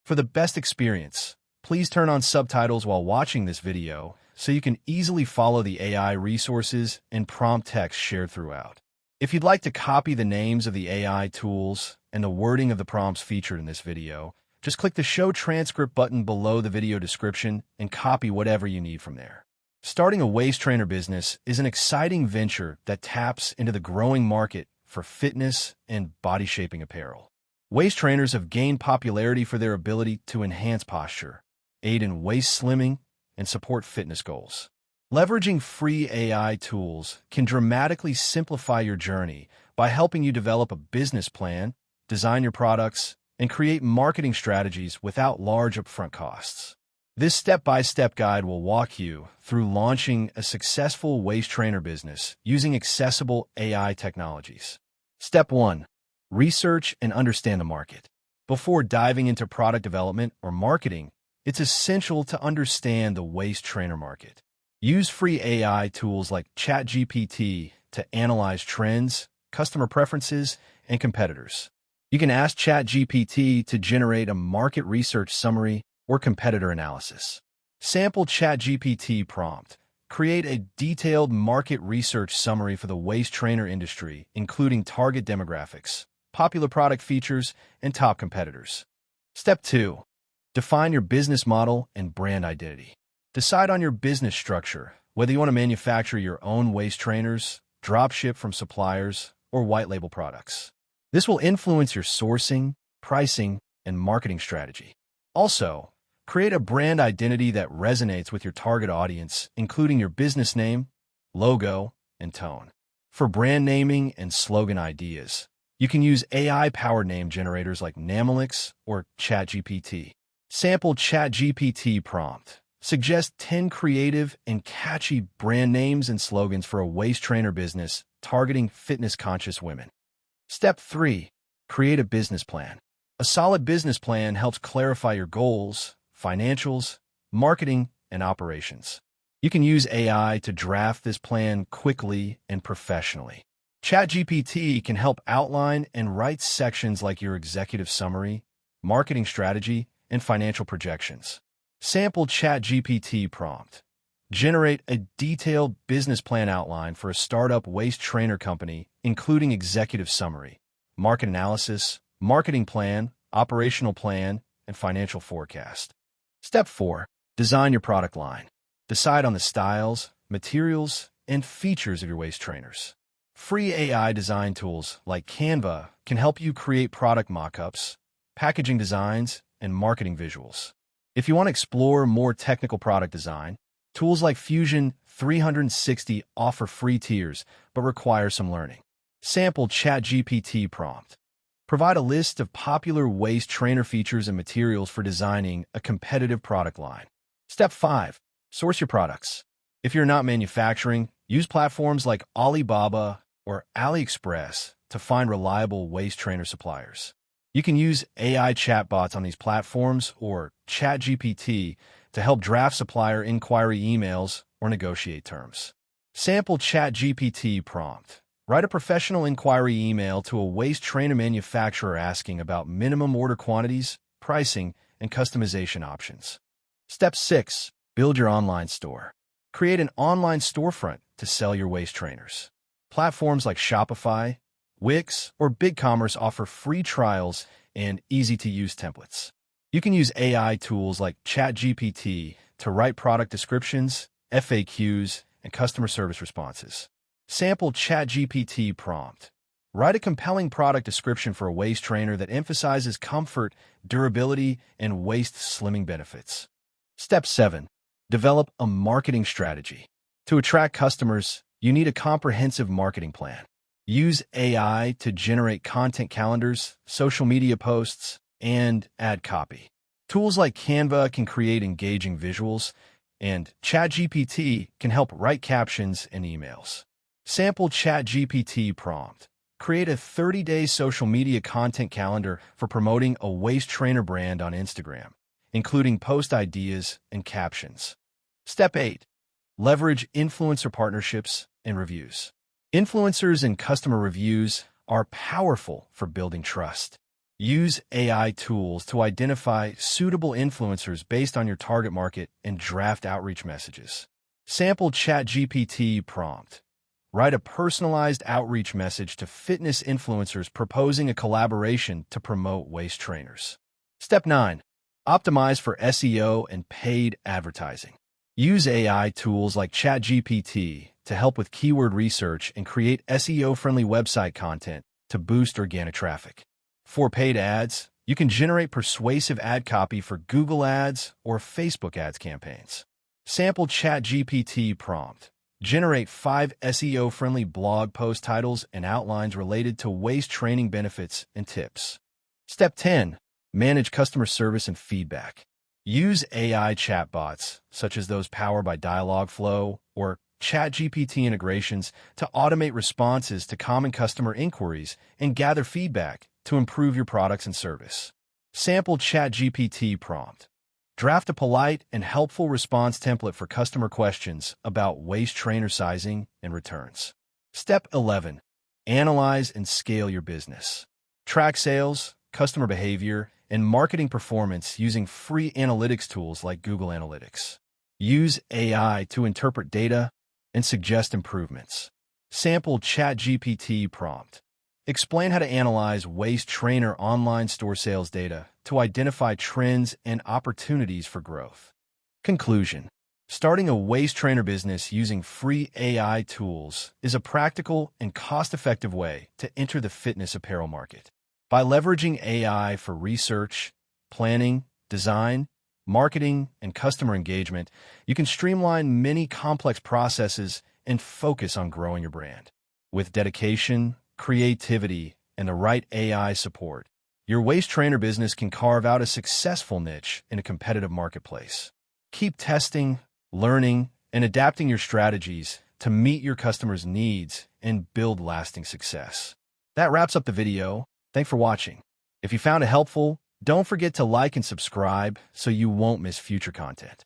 For the best experience, please turn on subtitles while watching this video so you can easily follow the AI resources and prompt text shared throughout. If you'd like to copy the names of the AI tools and the wording of the prompts featured in this video, just click the Show Transcript button below the video description and copy whatever you need from there. Starting a waist trainer business is an exciting venture that taps into the growing market for fitness and body-shaping apparel. Waist trainers have gained popularity for their ability to enhance posture, aid in waist slimming, and support fitness goals. Leveraging free AI tools can dramatically simplify your journey by helping you develop a business plan, design your products, and create marketing strategies without large upfront costs. This step-by-step guide will walk you through launching a successful waist trainer business using accessible AI technologies. Step 1. Research and understand the market. Before diving into product development or marketing, it's essential to understand the waist trainer market. Use free AI tools like ChatGPT to analyze trends, customer preferences, and competitors. You can ask ChatGPT to generate a market research summary or competitor analysis. Sample ChatGPT prompt. Create a detailed market research summary for the waist trainer industry, including target demographics, popular product features, and top competitors. Step 2. Define your business model and brand identity. Decide on your business structure, whether you want to manufacture your own waist trainers, drop ship from suppliers, or white label products. This will influence your sourcing, pricing, and marketing strategy. Also, create a brand identity that resonates with your target audience, including your business name, logo, and tone. For brand naming and slogan ideas, you can use AI-powered name generators like Namalix or ChatGPT. Sample ChatGPT prompt. Suggest 10 creative and catchy brand names and slogans for a waist trainer business targeting fitness-conscious women. Step 3. Create a business plan. A solid business plan helps clarify your goals, financials, marketing, and operations. You can use AI to draft this plan quickly and professionally. ChatGPT can help outline and write sections like your executive summary, marketing strategy, and financial projections. Sample ChatGPT prompt. Generate a detailed business plan outline for a startup waist trainer company, including executive summary, market analysis, marketing plan, operational plan, and financial forecast. Step 4. Design your product line. Decide on the styles, materials, and features of your waist trainers. Free AI design tools like Canva can help you create product mock-ups, packaging designs, and marketing visuals. If you want to explore more technical product design, tools like Fusion 360 offer free tiers but require some learning. Sample ChatGPT prompt. Provide a list of popular waist trainer features and materials for designing a competitive product line. Step 5. Source your products. If you're not manufacturing, use platforms like Alibaba or AliExpress to find reliable waist trainer suppliers. You can use AI chatbots on these platforms or ChatGPT to help draft supplier inquiry emails or negotiate terms. Sample ChatGPT prompt. Write a professional inquiry email to a waist trainer manufacturer asking about minimum order quantities, pricing, and customization options. Step 6. Build your online store. Create an online storefront to sell your waist trainers. Platforms like Shopify, Wix, or BigCommerce offer free trials and easy-to-use templates. You can use AI tools like ChatGPT to write product descriptions, FAQs, and customer service responses. Sample ChatGPT prompt. Write a compelling product description for a waist trainer that emphasizes comfort, durability, and waist slimming benefits. Step 7. Develop a marketing strategy. To attract customers, you need a comprehensive marketing plan. Use AI to generate content calendars, social media posts, and ad copy. Tools like Canva can create engaging visuals, and ChatGPT can help write captions and emails. Sample ChatGPT prompt. Create a 30-day social media content calendar for promoting a waist trainer brand on Instagram, including post ideas and captions. Step 8. Leverage influencer partnerships and reviews. Influencers and customer reviews are powerful for building trust. Use AI tools to identify suitable influencers based on your target market and draft outreach messages. Sample ChatGPT prompt. Write a personalized outreach message to fitness influencers proposing a collaboration to promote waist trainers. Step 9. Optimize for SEO and paid advertising. Use AI tools like ChatGPT to help with keyword research and create SEO-friendly website content to boost organic traffic. For paid ads, you can generate persuasive ad copy for Google Ads or Facebook Ads campaigns. Sample ChatGPT prompt. Generate 5 SEO-friendly blog post titles and outlines related to waist training benefits and tips. Step 10. Manage customer service and feedback. Use AI chatbots, such as those powered by Dialogflow or ChatGPT integrations, to automate responses to common customer inquiries and gather feedback to improve your products and service. Sample ChatGPT prompt. Draft a polite and helpful response template for customer questions about waist trainer sizing and returns. Step 11. Analyze and scale your business. Track sales, customer behavior, and marketing performance using free analytics tools like Google Analytics. Use AI to interpret data and suggest improvements. Sample ChatGPT prompt. Explain how to analyze waist trainer online store sales data to identify trends and opportunities for growth. Conclusion. Starting a waist trainer business using free AI tools is a practical and cost-effective way to enter the fitness apparel market. By leveraging AI for research, planning, design, marketing, and customer engagement, you can streamline many complex processes and focus on growing your brand. With dedication, creativity, and the right AI support, your waist trainer business can carve out a successful niche in a competitive marketplace. Keep testing, learning, and adapting your strategies to meet your customers' needs and build lasting success. That wraps up the video. Thanks for watching. If you found it helpful, don't forget to like and subscribe so you won't miss future content.